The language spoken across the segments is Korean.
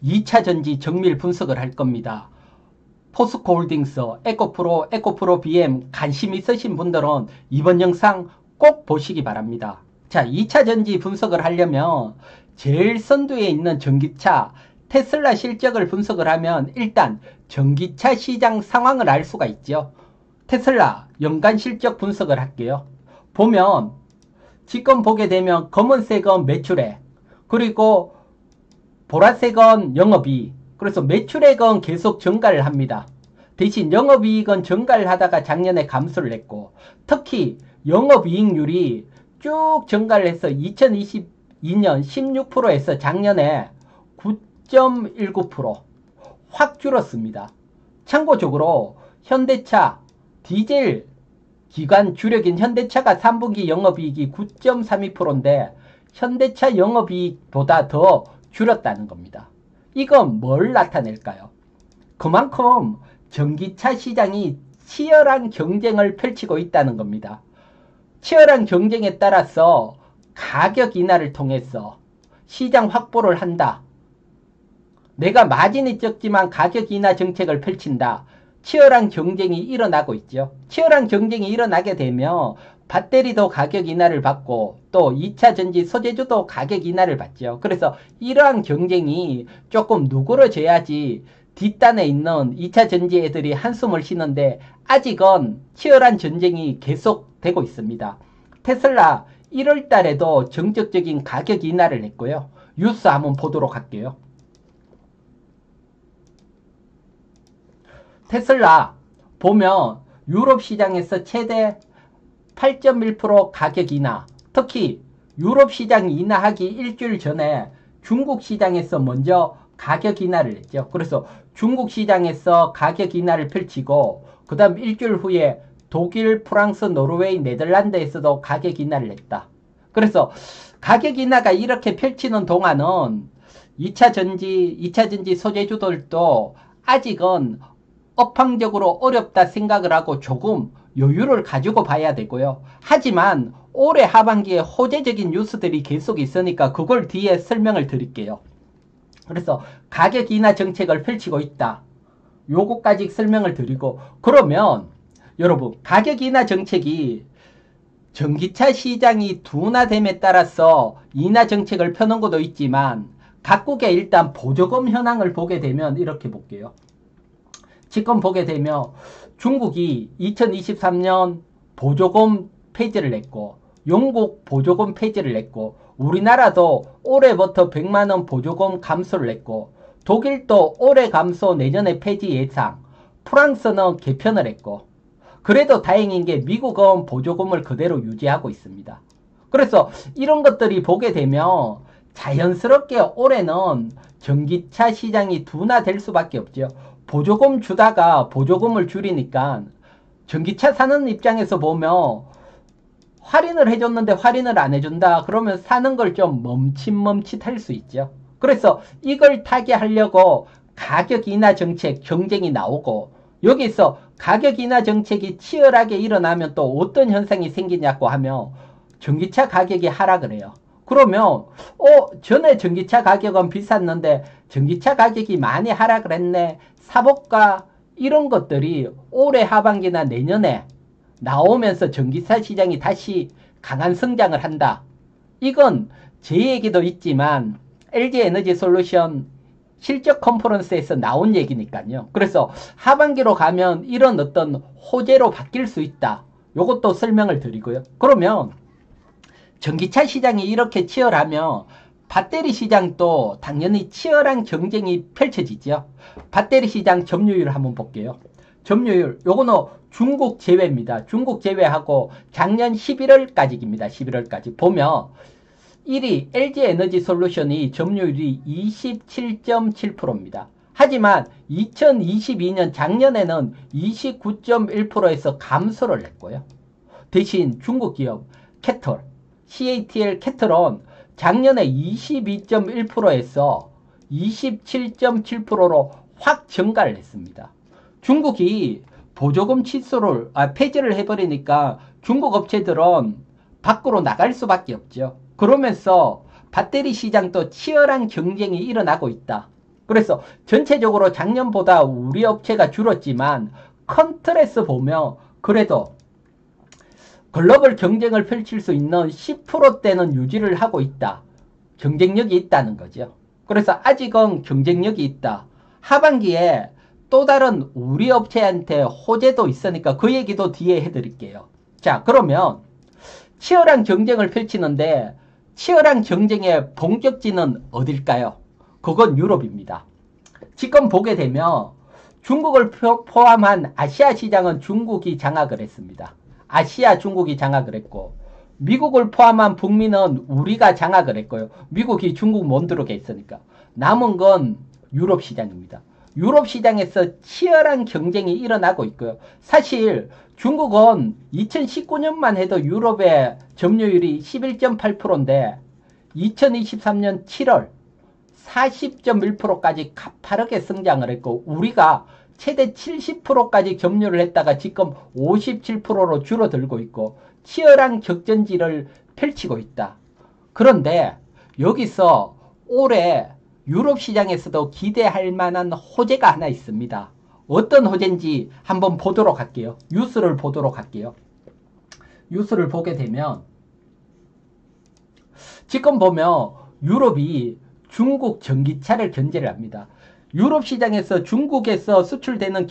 2차 전지 정밀 분석을 할 겁니다. 포스코홀딩스, 에코프로 BM 관심 있으신 분들은 이번 영상 꼭 보시기 바랍니다. 자, 2차 전지 분석을 하려면 제일 선두에 있는 전기차 테슬라 실적을 분석을 하면 일단 전기차 시장 상황을 알 수가 있죠. 테슬라 연간 실적 분석을 할게요. 보면 지금 보게 되면 검은색은 매출액, 그리고 보라색은 영업이익. 그래서 매출액은 계속 증가를 합니다. 대신 영업이익은 증가를 하다가 작년에 감소를 했고, 특히 영업이익률이 쭉 증가를 해서 2022년 16%에서 작년에 9.19% 확 줄었습니다. 참고적으로 현대차, 디젤 기관 주력인 현대차가 3분기 영업이익이 9.32%인데 현대차 영업이익보다 더 줄었다는 겁니다. 이건 뭘 나타낼까요? 그만큼 전기차 시장이 치열한 경쟁을 펼치고 있다는 겁니다. 치열한 경쟁에 따라서 가격 인하를 통해서 시장 확보를 한다. 내가 마진이 적지만 가격 인하 정책을 펼친다. 치열한 경쟁이 일어나고 있죠. 치열한 경쟁이 일어나게 되면 배터리도 가격 인하를 받고 또 2차 전지 소재주도 가격 인하를 받죠. 그래서 이러한 경쟁이 조금 누그러져야지 뒷단에 있는 2차 전지 애들이 한숨을 쉬는데 아직은 치열한 전쟁이 계속되고 있습니다. 테슬라 1월 달에도 정적적인 가격 인하를 했고요. 뉴스 한번 보도록 할게요. 테슬라 보면 유럽 시장에서 최대 8.1% 가격 인하, 특히 유럽 시장 인하하기 일주일 전에 중국 시장에서 먼저 가격 인하를 했죠. 그래서 중국 시장에서 가격 인하를 펼치고 그 다음 일주일 후에 독일, 프랑스, 노르웨이, 네덜란드에서도 가격 인하를 했다. 그래서 가격 인하가 이렇게 펼치는 동안은 2차 전지 소재주들도 아직은 업황적으로 어렵다 생각을 하고 조금 여유를 가지고 봐야 되고요. 하지만 올해 하반기에 호재적인 뉴스들이 계속 있으니까 그걸 뒤에 설명을 드릴게요. 그래서 가격 인하 정책을 펼치고 있다. 요거까지 설명을 드리고, 그러면 여러분 가격 인하 정책이 전기차 시장이 둔화됨에 따라서 인하 정책을 펴는 것도 있지만 각국의 일단 보조금 현황을 보게 되면 이렇게 볼게요. 지금 보게 되면 중국이 2023년 보조금 폐지를 했고, 영국 보조금 폐지를 했고, 우리나라도 올해부터 100만원 보조금 감소를 했고, 독일도 올해 감소 내년에 폐지 예상, 프랑스는 개편을 했고, 그래도 다행인 게 미국은 보조금을 그대로 유지하고 있습니다. 그래서 이런 것들이 보게 되면 자연스럽게 올해는 전기차 시장이 둔화될 수밖에 없죠. 보조금 주다가 보조금을 줄이니까 전기차 사는 입장에서 보면 할인을 해줬는데 할인을 안 해준다 그러면 사는 걸 좀 멈칫멈칫할 수 있죠. 그래서 이걸 타게 하려고 가격 인하 정책 경쟁이 나오고, 여기서 가격 인하 정책이 치열하게 일어나면 또 어떤 현상이 생기냐고 하면 전기차 가격이 하락을 해요. 그러면 전에 전기차 가격은 비쌌는데 전기차 가격이 많이 하락을 했네, 사볼까? 이런 것들이 올해 하반기나 내년에 나오면서 전기차 시장이 다시 강한 성장을 한다. 이건 제 얘기도 있지만 LG에너지솔루션 실적 컨퍼런스에서 나온 얘기니까요. 그래서 하반기로 가면 이런 어떤 호재로 바뀔 수 있다. 요것도 설명을 드리고요. 그러면 전기차 시장이 이렇게 치열하면 배터리 시장도 당연히 치열한 경쟁이 펼쳐지죠. 배터리 시장 점유율 한번 볼게요. 점유율 요거는 중국 제외입니다. 중국 제외하고 작년 11월까지입니다. 11월까지 보면 1위 LG에너지솔루션이 점유율이 27.7%입니다. 하지만 2022년 작년에는 29.1%에서 감소를 했고요. 대신 중국 기업 캐털, CATL 캐털은 작년에 22.1%에서 27.7%로 확 증가를 했습니다. 중국이 보조금 취소를 폐지를 해버리니까 중국 업체들은 밖으로 나갈 수밖에 없죠. 그러면서 배터리 시장도 치열한 경쟁이 일어나고 있다. 그래서 전체적으로 작년보다 우리 업체가 줄었지만 큰 틀에서 보면 그래도 글로벌 경쟁을 펼칠 수 있는 10%대는 유지를 하고 있다. 경쟁력이 있다는 거죠. 그래서 아직은 경쟁력이 있다. 하반기에 또 다른 우리 업체한테 호재도 있으니까 그 얘기도 뒤에 해드릴게요. 자, 그러면 치열한 경쟁을 펼치는데 치열한 경쟁의 본격지는 어딜까요? 그건 유럽입니다. 지금 보게 되면 중국을 포함한 아시아 시장은 중국이 장악을 했습니다. 아시아 중국이 장악을 했고 미국을 포함한 북미는 우리가 장악을 했고요. 미국이 중국 못 들어오게 했으니까 남은 건 유럽 시장입니다. 유럽 시장에서 치열한 경쟁이 일어나고 있고요. 사실 중국은 2019년만 해도 유럽의 점유율이 11.8%인데 2023년 7월 40.1%까지 가파르게 성장을 했고 우리가 최대 70%까지 점유를 했다가 지금 57%로 줄어들고 있고 치열한 격전지를 펼치고 있다. 그런데 여기서 올해 유럽 시장에서도 기대할 만한 호재가 하나 있습니다. 어떤 호재인지 한번 보도록 할게요. 뉴스를 보도록 할게요. 뉴스를 보게 되면 지금 보면 유럽이 중국 전기차를 견제를 합니다. 유럽 시장에서 중국에서 수출되는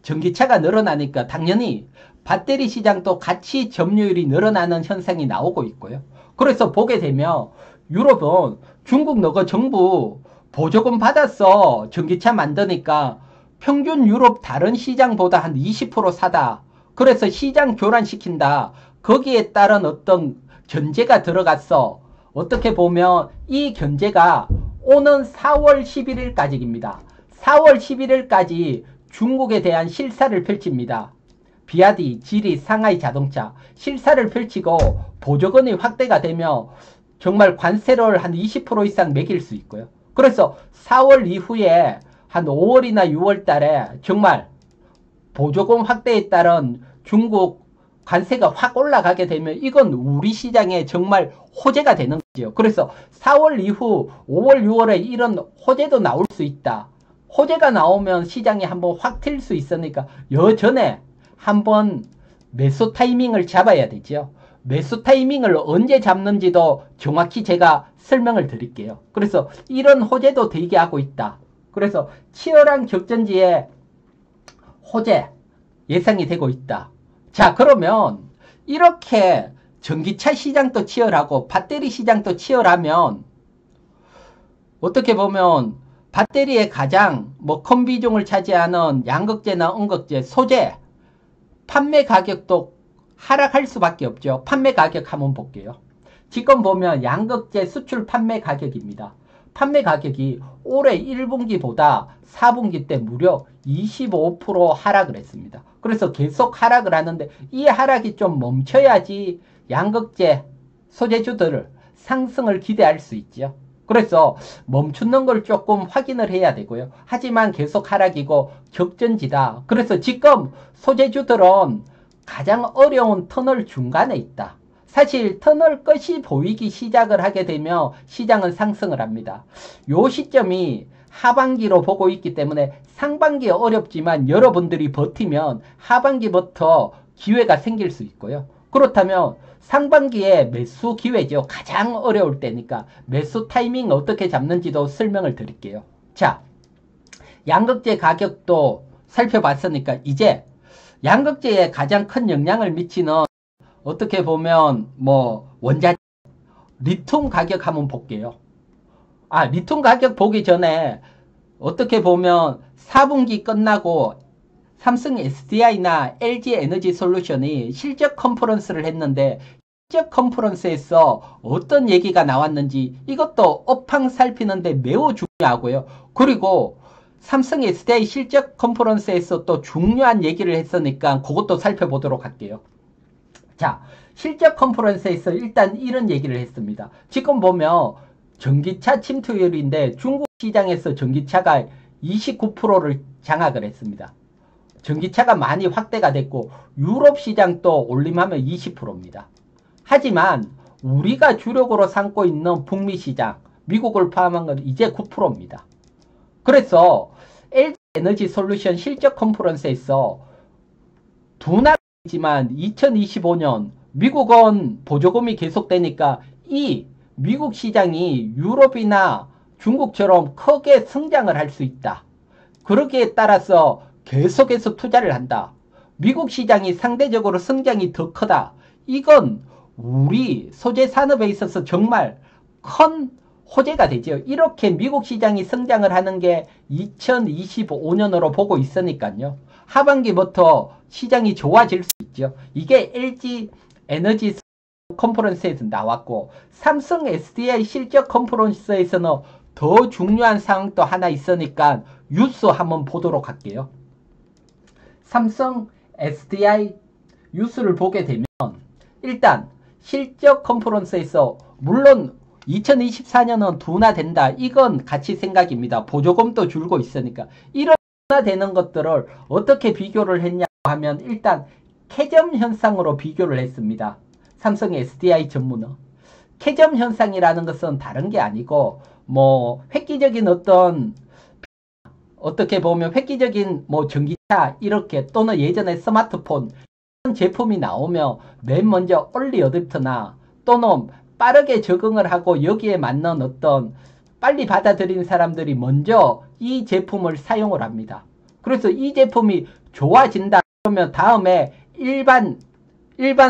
전기차가 늘어나니까 당연히 배터리 시장도 같이 점유율이 늘어나는 현상이 나오고 있고요. 그래서 보게 되면 유럽은 중국 너가 정부 보조금 받았어. 전기차 만드니까 평균 유럽 다른 시장보다 한 20% 사다. 그래서 시장 교란시킨다. 거기에 따른 어떤 견제가 들어갔어. 어떻게 보면 이 견제가 오는 4월 11일까지입니다. 4월 11일까지 중국에 대한 실사를 펼칩니다. 비아디, 지리, 상하이 자동차 실사를 펼치고 보조금이 확대가 되며 정말 관세를 한 20% 이상 매길 수 있고요. 그래서 4월 이후에 한 5월이나 6월 달에 정말 보조금 확대에 따른 중국 관세가 확 올라가게 되면 이건 우리 시장에 정말 호재가 되는 거죠. 그래서 4월 이후 5월, 6월에 이런 호재도 나올 수 있다. 호재가 나오면 시장이 한번 확 튈 수 있으니까 여전에 한번 매수 타이밍을 잡아야 되죠. 매수 타이밍을 언제 잡는지도 정확히 제가 설명을 드릴게요. 그래서 이런 호재도 대기하고 있다. 그래서 치열한 격전지에 호재 예상이 되고 있다. 자, 그러면 이렇게 전기차 시장도 치열하고 배터리 시장도 치열하면 어떻게 보면 배터리의 가장 큰 비중을 차지하는 양극재나 음극재, 소재 판매 가격도 하락할 수밖에 없죠. 판매 가격 한번 볼게요. 지금 보면 양극재 수출 판매 가격입니다. 판매 가격이 올해 1분기보다 4분기 때 무려 25% 하락을 했습니다. 그래서 계속 하락을 하는데 이 하락이 좀 멈춰야지 양극재 소재주들을 상승을 기대할 수 있죠. 그래서 멈추는 걸 조금 확인을 해야 되고요. 하지만 계속 하락이고 격전지다. 그래서 지금 소재주들은 가장 어려운 터널 중간에 있다. 사실 터널 끝이 보이기 시작을 하게 되면 시장은 상승을 합니다. 요 시점이 하반기로 보고 있기 때문에 상반기에 어렵지만 여러분들이 버티면 하반기부터 기회가 생길 수 있고요. 그렇다면 상반기에 매수 기회죠. 가장 어려울 때니까 매수 타이밍 어떻게 잡는지도 설명을 드릴게요. 자, 양극재 가격도 살펴봤으니까 이제 양극재에 가장 큰 영향을 미치는 어떻게 보면 원자재 리튬 가격 한번 볼게요. 리튬 가격 보기 전에 어떻게 보면 4분기 끝나고 삼성 SDI나 LG 에너지 솔루션이 실적 컨퍼런스를 했는데 실적 컨퍼런스에서 어떤 얘기가 나왔는지 이것도 업황 살피는데 매우 중요하고요. 그리고 삼성 SDI 실적 컨퍼런스에서 또 중요한 얘기를 했으니까 그것도 살펴보도록 할게요. 자, 실적 컨퍼런스에서 일단 이런 얘기를 했습니다. 지금 보면 전기차 침투율인데 중국 시장에서 전기차가 29%를 장악을 했습니다. 전기차가 많이 확대가 됐고 유럽 시장도 올림하면 20%입니다. 하지만 우리가 주력으로 삼고 있는 북미 시장, 미국을 포함한 건 이제 9%입니다. 그래서 LG 에너지 솔루션 실적 컨퍼런스에서 둔화이지만 2025년 미국은 보조금이 계속되니까 이 미국 시장이 유럽이나 중국처럼 크게 성장을 할 수 있다. 그러기에 따라서 계속해서 투자를 한다. 미국 시장이 상대적으로 성장이 더 크다. 이건 우리 소재 산업에 있어서 정말 큰 호재가 되죠. 이렇게 미국 시장이 성장을 하는 게 2025년으로 보고 있으니까요. 하반기부터 시장이 좋아질 수 있죠. 이게 LG 에너지 컨퍼런스에서 나왔고, 삼성 SDI 실적 컨퍼런스에서는 더 중요한 사항도 하나 있으니까 뉴스 한번 보도록 할게요. 삼성 SDI 뉴스를 보게 되면 일단 실적 컨퍼런스에서 물론 2024년은 둔화된다. 이건 같이 생각입니다. 보조금도 줄고 있으니까. 이런 둔화되는 것들을 어떻게 비교를 했냐 하면 일단 캐점 현상으로 비교를 했습니다. 삼성 SDI 전문은. 캐점 현상이라는 것은 다른 게 아니고 뭐 획기적인 어떻게 보면 획기적인 뭐 전기차 이렇게 또는 예전에 스마트폰 이런 제품이 나오면 맨 먼저 얼리 어댑터나 또는 빠르게 적응을 하고 여기에 맞는 어떤 빨리 받아들인 사람들이 먼저 이 제품을 사용을 합니다. 그래서 이 제품이 좋아진다 그러면 다음에 일반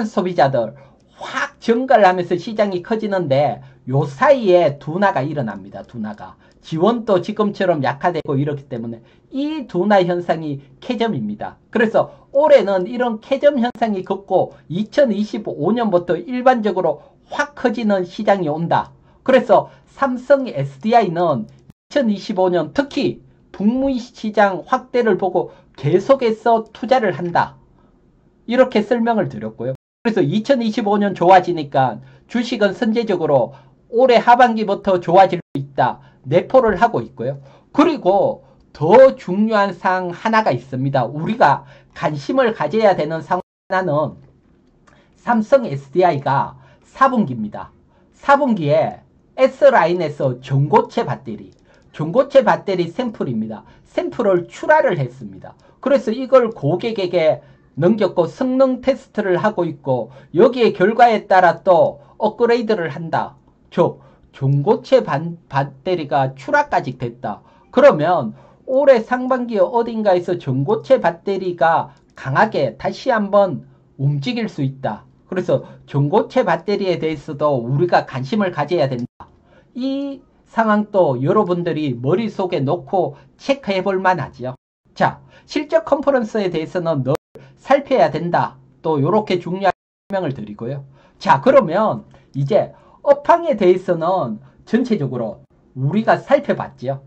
소비자들 확 증가를 하면서 시장이 커지는데 요 사이에 둔화가 일어납니다. 둔화가. 지원도 지금처럼 약화되고 이렇기 때문에 이 둔화 현상이 캐점입니다. 그래서 올해는 이런 캐점 현상이 걷고 2025년부터 일반적으로 확 커지는 시장이 온다. 그래서 삼성 SDI는 2025년 특히 북미 시장 확대를 보고 계속해서 투자를 한다. 이렇게 설명을 드렸고요. 그래서 2025년 좋아지니까 주식은 선제적으로 올해 하반기부터 좋아질 수 있다. 내포를 하고 있고요. 그리고 더 중요한 사항 하나가 있습니다. 우리가 관심을 가져야 되는 상황 하나는 삼성 SDI가 4분기입니다. 4분기에 S라인에서 전고체 배터리 샘플입니다. 샘플을 출하를 했습니다. 그래서 이걸 고객에게 넘겼고 성능 테스트를 하고 있고 여기에 결과에 따라 또 업그레이드를 한다. 즉 전고체 배터리가 출하까지 됐다. 그러면 올해 상반기에 어딘가에서 전고체 배터리가 강하게 다시 한번 움직일 수 있다. 그래서 전고체 배터리에 대해서도 우리가 관심을 가져야 된다. 이 상황도 여러분들이 머릿속에 놓고 체크해 볼 만하죠. 자, 실적 컨퍼런스에 대해서는 늘 살펴야 된다. 또 이렇게 중요한 설명을 드리고요. 자, 그러면 이제 업황에 대해서는 전체적으로 우리가 살펴봤죠.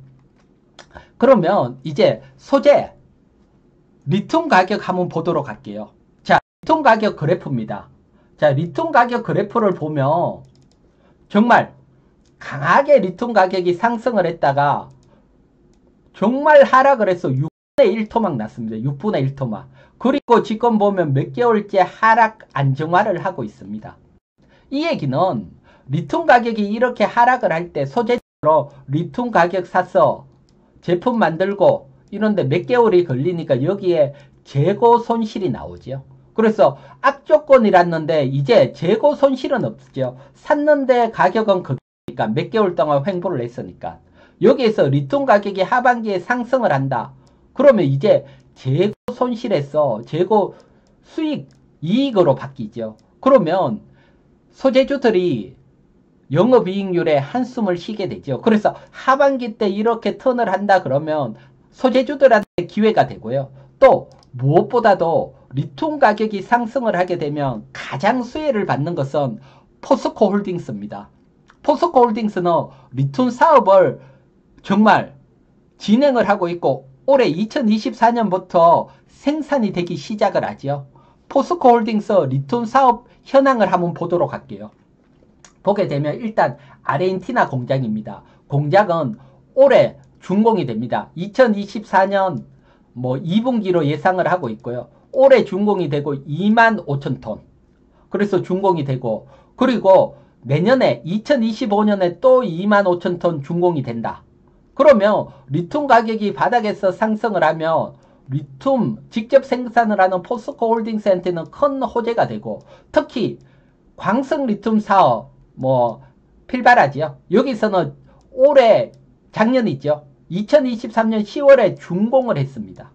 그러면 이제 소재 리튬 가격 한번 보도록 할게요. 자, 리튬 가격 그래프입니다. 자, 리튬 가격 그래프를 보면 정말 강하게 리튬 가격이 상승을 했다가 정말 하락을 해서 6분의 1토막 났습니다. 6분의 1토막. 그리고 지금 보면 몇 개월째 하락 안정화를 하고 있습니다. 이 얘기는 리튬 가격이 이렇게 하락을 할 때 소재로 리튬 가격 사서 제품 만들고 이런데 몇 개월이 걸리니까 여기에 재고 손실이 나오죠. 그래서 악조건이랐는데 이제 재고 손실은 없죠. 샀는데 가격은 그러니까 몇 개월 동안 횡보를 했으니까. 여기에서 리튬 가격이 하반기에 상승을 한다. 그러면 이제 재고 손실에서 재고 수익 이익으로 바뀌죠. 그러면 소재주들이 영업이익률에 한숨을 쉬게 되죠. 그래서 하반기 때 이렇게 턴을 한다 그러면 소재주들한테 기회가 되고요. 또 무엇보다도 리튬 가격이 상승을 하게 되면 가장 수혜를 받는 것은 포스코 홀딩스입니다. 포스코 홀딩스는 리튬 사업을 정말 진행을 하고 있고 올해 2024년부터 생산이 되기 시작을 하죠. 포스코 홀딩스 리튬 사업 현황을 한번 보도록 할게요. 보게 되면 일단 아르헨티나 공장입니다. 공장은 올해 준공이 됩니다. 2024년 뭐 2분기로 예상을 하고 있고요. 올해 준공이 되고 25,000톤. 그래서 준공이 되고 그리고 내년에 2025년에 또 25,000톤 준공이 된다. 그러면 리튬 가격이 바닥에서 상승을 하면 리튬 직접 생산을 하는 포스코 홀딩스한테는 큰 호재가 되고, 특히 광석 리튬 사업 필바라지요. 여기서는 올해 작년이죠. 2023년 10월에 준공을 했습니다.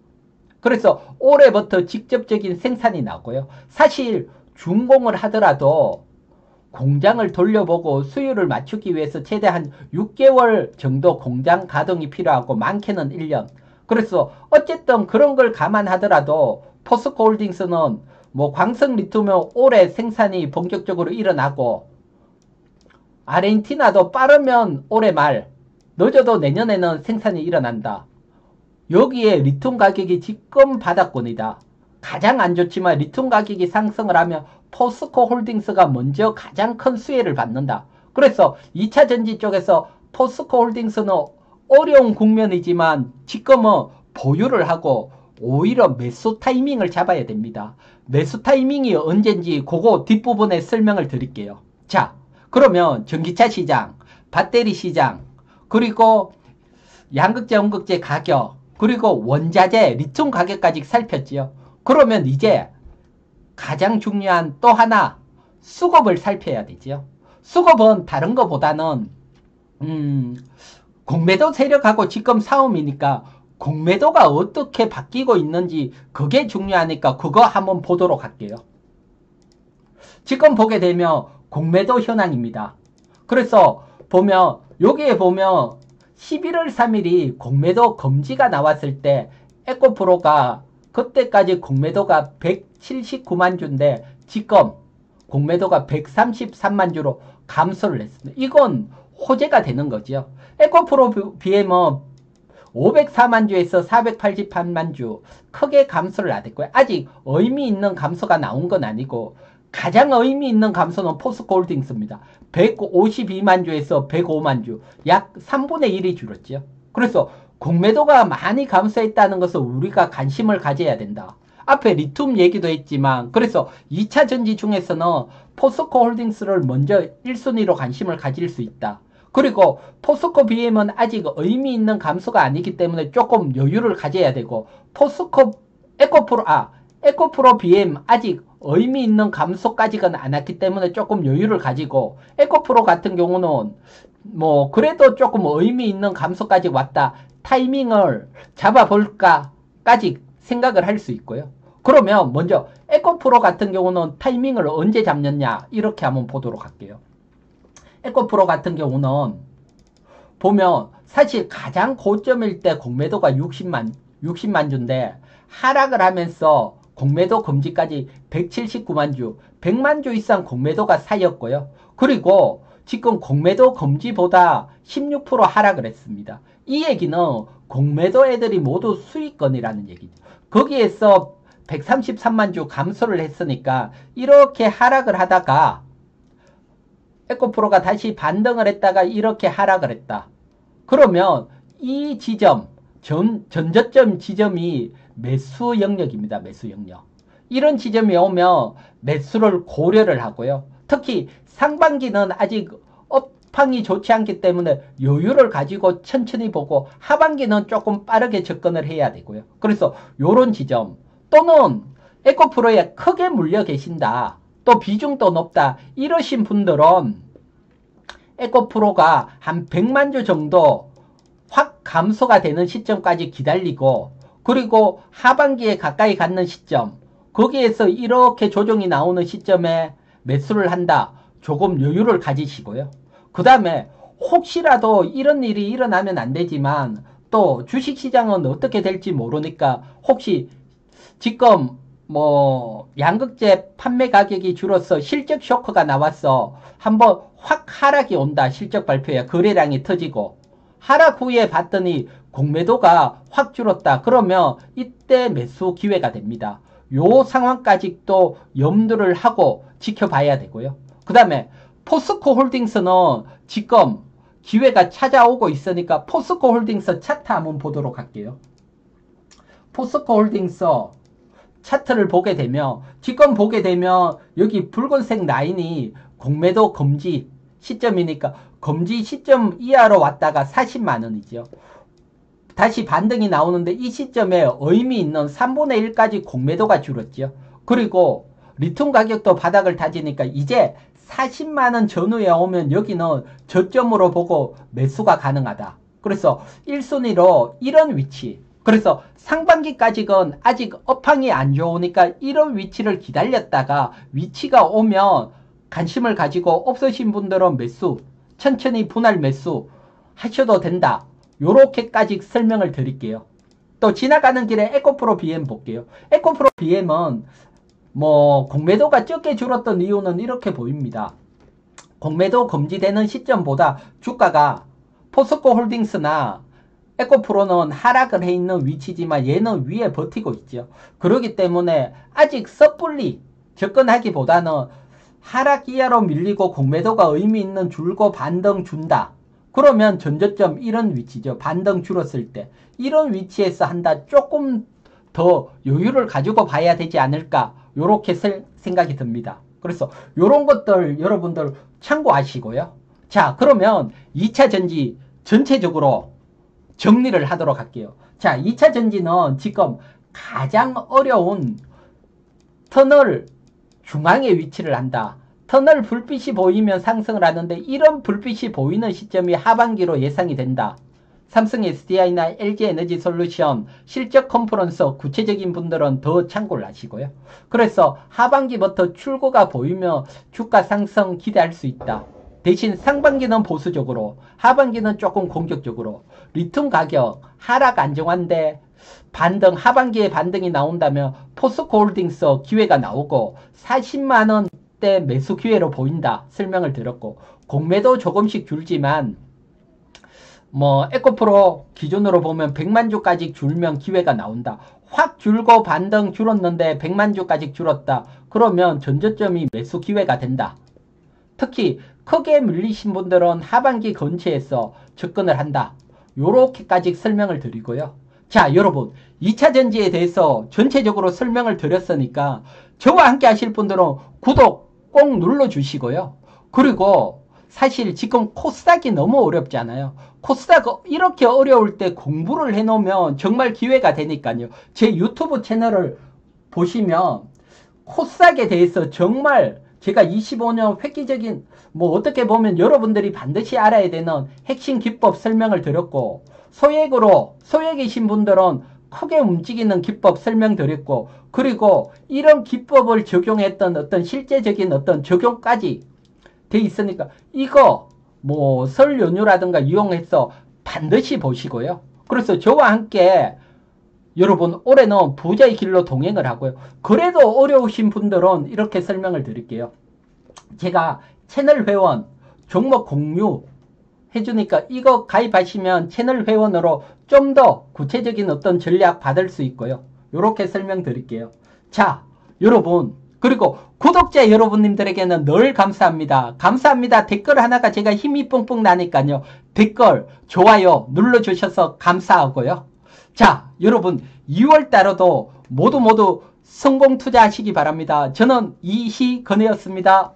그래서 올해부터 직접적인 생산이 나고요. 사실 준공을 하더라도 공장을 돌려보고 수율을 맞추기 위해서 최대한 6개월 정도 공장 가동이 필요하고 많게는 1년. 그래서 어쨌든 그런 걸 감안하더라도 포스코 홀딩스는 광석 리튬은 올해 생산이 본격적으로 일어나고, 아르헨티나도 빠르면 올해 말, 늦어도 내년에는 생산이 일어난다. 여기에 리튬 가격이 지금 바닥권이다. 가장 안 좋지만 리튬 가격이 상승을 하면 포스코 홀딩스가 먼저 가장 큰 수혜를 받는다. 그래서 2차 전지 쪽에서 포스코 홀딩스는 어려운 국면이지만 지금은 보유를 하고 오히려 매수 타이밍을 잡아야 됩니다. 매수 타이밍이 언젠지 그거 뒷부분에 설명을 드릴게요. 자, 그러면 전기차 시장, 배터리 시장, 그리고 양극재, 음극재 가격, 그리고 원자재, 리튬 가격까지 살폈지요. 그러면 이제 가장 중요한 또 하나, 수급을 살펴야 되죠. 수급은 다른 것보다는 공매도 세력하고 지금 싸움이니까 공매도가 어떻게 바뀌고 있는지 그게 중요하니까 그거 한번 보도록 할게요. 지금 보게 되면 공매도 현황입니다. 그래서 보면 여기에 보면 11월 3일이 공매도 금지가 나왔을 때 에코프로가 그때까지 공매도가 179만 주인데 지금 공매도가 133만 주로 감소를 했습니다. 이건 호재가 되는 거죠. 에코프로 BM은 504만 주에서 488만 주 크게 감소를 안 했고요. 아직 의미 있는 감소가 나온 건 아니고 가장 의미 있는 감소는 포스코 홀딩스입니다. 152만 주에서 105만 주, 약 3분의 1이 줄었죠. 그래서 공매도가 많이 감소했다는 것을 우리가 관심을 가져야 된다. 앞에 리튬 얘기도 했지만, 그래서 2차 전지 중에서는 포스코 홀딩스를 먼저 1순위로 관심을 가질 수 있다. 그리고 포스코 BM은 아직 의미 있는 감소가 아니기 때문에 조금 여유를 가져야 되고, 에코프로 BM 아직 의미 있는 감소까지는 안 왔기 때문에 조금 여유를 가지고, 에코프로 같은 경우는 그래도 조금 의미 있는 감소까지 왔다. 타이밍을 잡아볼까까지 생각을 할 수 있고요. 그러면 먼저 에코프로 같은 경우는 타이밍을 언제 잡느냐 이렇게 한번 보도록 할게요. 에코프로 같은 경우는 보면 사실 가장 고점일 때 공매도가 60만 주인데 하락을 하면서 공매도 금지까지 179만 주, 100만 주 이상 공매도가 쌓였고요. 그리고 지금 공매도 금지보다 16% 하락을 했습니다. 이 얘기는 공매도 애들이 모두 수익권이라는 얘기죠. 거기에서 133만 주 감소를 했으니까 이렇게 하락을 하다가 에코프로가 다시 반등을 했다가 이렇게 하락을 했다. 그러면 이 지점, 전저점 지점이 매수 영역입니다. 매수 영역. 이런 지점이 오면 매수를 고려를 하고요. 특히 상반기는 아직 업황이 좋지 않기 때문에 여유를 가지고 천천히 보고 하반기는 조금 빠르게 접근을 해야 되고요. 그래서 요런 지점 또는 에코프로에 크게 물려 계신다. 또 비중도 높다. 이러신 분들은 에코프로가 한 100만 주 정도 확 감소가 되는 시점까지 기다리고, 그리고 하반기에 가까이 갖는 시점, 거기에서 이렇게 조정이 나오는 시점에 매수를 한다. 조금 여유를 가지시고요. 그 다음에 혹시라도 이런 일이 일어나면 안 되지만 또 주식시장은 어떻게 될지 모르니까 혹시 지금 양극재 판매 가격이 줄어서 실적 쇼크가 나왔어. 한번 확 하락이 온다. 실적 발표에 거래량이 터지고 하락 후에 봤더니 공매도가 확 줄었다. 그러면 이때 매수 기회가 됩니다. 요 상황까지 또 염두를 하고 지켜봐야 되고요. 그 다음에 포스코 홀딩스는 지금 기회가 찾아오고 있으니까 포스코 홀딩스 차트 한번 보도록 할게요. 포스코 홀딩스 차트를 보게 되면 지금 보게 되면 여기 붉은색 라인이 공매도 금지 시점이니까 검지 시점 이하로 왔다가 40만원이죠. 다시 반등이 나오는데 이 시점에 의미 있는 3분의 1까지 공매도가 줄었죠. 그리고 리튬 가격도 바닥을 다지니까 이제 40만원 전후에 오면 여기는 저점으로 보고 매수가 가능하다. 그래서 1순위로 이런 위치. 그래서 상반기까지는 아직 업황이 안 좋으니까 이런 위치를 기다렸다가 위치가 오면 관심을 가지고 없으신 분들은 매수, 천천히 분할 매수 하셔도 된다. 요렇게까지 설명을 드릴게요. 또 지나가는 길에 에코프로 BM 볼게요. 에코프로 BM은 뭐 공매도가 적게 줄었던 이유는 이렇게 보입니다. 공매도 금지되는 시점보다 주가가 포스코 홀딩스나 에코프로는 하락을 해 있는 위치지만 얘는 위에 버티고 있죠. 그렇기 때문에 아직 섣불리 접근하기보다는 하락 이하로 밀리고 공매도가 의미 있는 줄고 반등 준다. 그러면 전저점 이런 위치죠. 반등 줄었을 때 이런 위치에서 한다. 조금 더 여유를 가지고 봐야 되지 않을까, 요렇게 생각이 듭니다. 그래서 요런 것들 여러분들 참고하시고요. 자, 그러면 2차 전지 전체적으로 정리를 하도록 할게요. 자, 2차 전지는 지금 가장 어려운 터널 중앙에 위치를 한다. 터널 불빛이 보이면 상승을 하는데 이런 불빛이 보이는 시점이 하반기로 예상이 된다. 삼성 SDI나 LG에너지솔루션 실적 컨퍼런스 구체적인 분들은 더 참고를 하시고요. 그래서 하반기부터 출구가 보이면 주가 상승 기대할 수 있다. 대신 상반기는 보수적으로, 하반기는 조금 공격적으로. 리튬 가격 하락 안정화인데 반등, 하반기에 반등이 나온다면 포스코 홀딩스 기회가 나오고 40만원대 매수 기회로 보인다 설명을 드렸고, 공매도 조금씩 줄지만 뭐 에코프로 기준으로 보면 100만주까지 줄면 기회가 나온다. 확 줄고 반등 줄었는데 100만주까지 줄었다. 그러면 전저점이 매수 기회가 된다. 특히 크게 밀리신 분들은 하반기 근처에서 접근을 한다. 요렇게까지 설명을 드리고요. 자, 여러분 2차 전지에 대해서 전체적으로 설명을 드렸으니까 저와 함께 하실 분들은 구독 꼭 눌러주시고요. 그리고 사실 지금 코스닥이 너무 어렵잖아요. 코스닥 이렇게 어려울 때 공부를 해놓으면 정말 기회가 되니까요. 제 유튜브 채널을 보시면 코스닥에 대해서 정말 제가 25년 획기적인, 뭐 어떻게 보면 여러분들이 반드시 알아야 되는 핵심 기법 설명을 드렸고, 소액이신 분들은 크게 움직이는 기법 설명드렸고, 그리고 이런 기법을 적용했던 어떤 실제적인 어떤 적용까지 돼 있으니까 이거 뭐 설 연휴라든가 이용해서 반드시 보시고요. 그래서 저와 함께 여러분 올해는 부자의 길로 동행을 하고요. 그래도 어려우신 분들은 이렇게 설명을 드릴게요. 제가 채널 회원 종목 공유 해주니까 이거 가입하시면 채널 회원으로 좀 더 구체적인 어떤 전략 받을 수 있고요. 이렇게 설명드릴게요. 자, 여러분, 그리고 구독자 여러분님들에게는 늘 감사합니다. 감사합니다. 댓글 하나가 제가 힘이 뿡뿡 나니까요. 댓글, 좋아요 눌러주셔서 감사하고요. 자, 여러분 2월달에도 모두 성공 투자하시기 바랍니다. 저는 이희건이었습니다.